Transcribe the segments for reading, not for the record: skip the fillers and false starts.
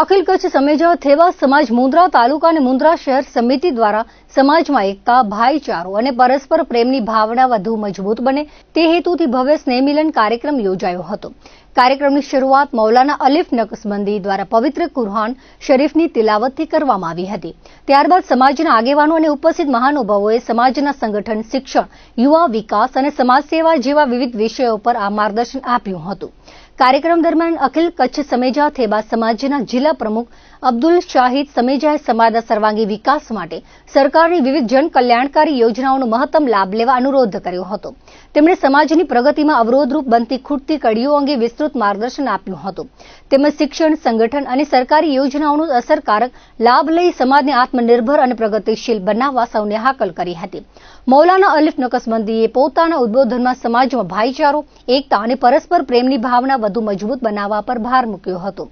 અખિલ કચ્છ સમેજા થેવા સમાજ મુન્દ્રા તાલુકા અને મુન્દ્રા શહેર સમિતિ દ્વારા સમાજમાં એકતા, ભાઈચારો અને પરસ્પર પ્રેમની ભાવના વધુ મજબૂત બને તે હેતુથી ભવ્ય સ્નેહ મિલન કાર્યક્રમ યોજાયો હતો. કાર્યક્રમની શરૂઆત મૌલાના અલીફ નકશબંધી દ્વારા પવિત્ર કુરઆન શરીફની તિલાવતથી કરવામાં આવી હતી. ત્યારબાદ સમાજના આગેવાનો અને ઉપસ્થિત મહાનુભાવોએ સમાજના સંગઠન, શિક્ષણ, યુવા વિકાસ અને સમાજ સેવા જેવા વિવિધ વિષયો પર માર્ગદર્શન આપ્યું હતું. કાર્યક્રમ દરમિયાન અખિલ કચ્છ સમેજા થેબા સમાજના જિલ્લા પ્રમુખ અબ્દુલ શાહિદ સમેજાએ સમાજના સર્વાંગી વિકાસ માટે સરકારની વિવિધ જનકલ્યાણકારી યોજનાઓનો મહત્તમ લાભ લેવા અનુરોધ કર્યો હતો. તેમણે સમાજની પ્રગતિમાં અવરોધરૂપ બનતી ખૂટતી કડીઓ અંગે વિસ્તૃત માર્ગદર્શન આપ્યું હતું. તેમજ શિક્ષણ, સંગઠન અને સરકારી યોજનાઓનો અસરકારક લાભ લઈ સમાજને આત્મનિર્ભર અને પ્રગતિશીલ બનાવવા સૌને હાકલ કરી હતી. મૌલાના અલીફ નકશબંધીએ પોતાના ઉદ્બોધનમાં સમાજમાં ભાઈચારો, એકતા અને પરસ્પર પ્રેમની ભાવના વધુ મજબૂત બનાવવા પર ભાર મૂક્યો હતો.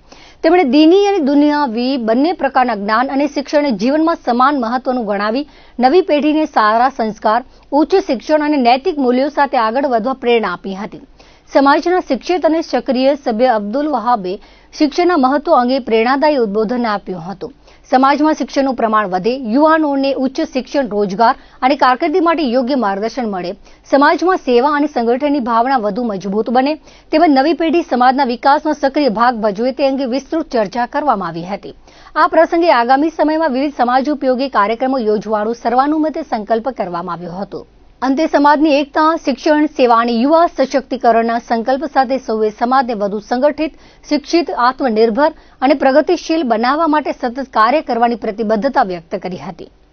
તેમણે દીની અને દુનિયાવી બંને પ્રકારના જ્ઞાન અને શિક્ષણને જીવનમાં સમાન મહત્વનું ગણાવી નવી પેઢીને સારા સંસ્કાર, ઉચ્ચ શિક્ષણ અને નૈતિક મૂલ્યો સાથે આગળ વધવા પ્રેરણા આપી હતી. સમાજના શિક્ષિત અને સક્રિય સભ્ય અબ્દુલ વહાબે શિક્ષણના મહત્વ અંગે પ્રેરણાદાયી ઉદ્બોધન આપ્યું હતું. સમાજમાં શિક્ષણનું પ્રમાણ વધે, યુવાનોને ઉચ્ચ શિક્ષણ, રોજગાર અને કારકિર્દી માટે યોગ્ય માર્ગદર્શન મળે, સમાજમાં સેવા અને સંગઠનની ભાવના વધુ મજબૂત બને તેમજ નવી પેઢી સમાજના વિકાસમાં સક્રિય ભાગ ભજવે તે અંગે વિસ્તૃત ચર્ચા કરવામાં આવી હતી. આ પ્રસંગે આગામી સમયમાં વિવિધ સમાજોપયોગી કાર્યક્રમો યોજવાનો સર્વાનુમતે સંકલ્પ કરવામાં આવ્યો હતો. અંતે સમાજની એકતા, શિક્ષણ, સેવા અને યુવા સશક્તિકરણના સંકલ્પ સાથે સૌએ સમાજને વધુ સંગઠિત, શિક્ષિત, આત્મનિર્ભર અને પ્રગતિશીલ બનાવવા માટે સતત કાર્ય કરવાની પ્રતિબદ્ધતા વ્યક્ત કરી હતી.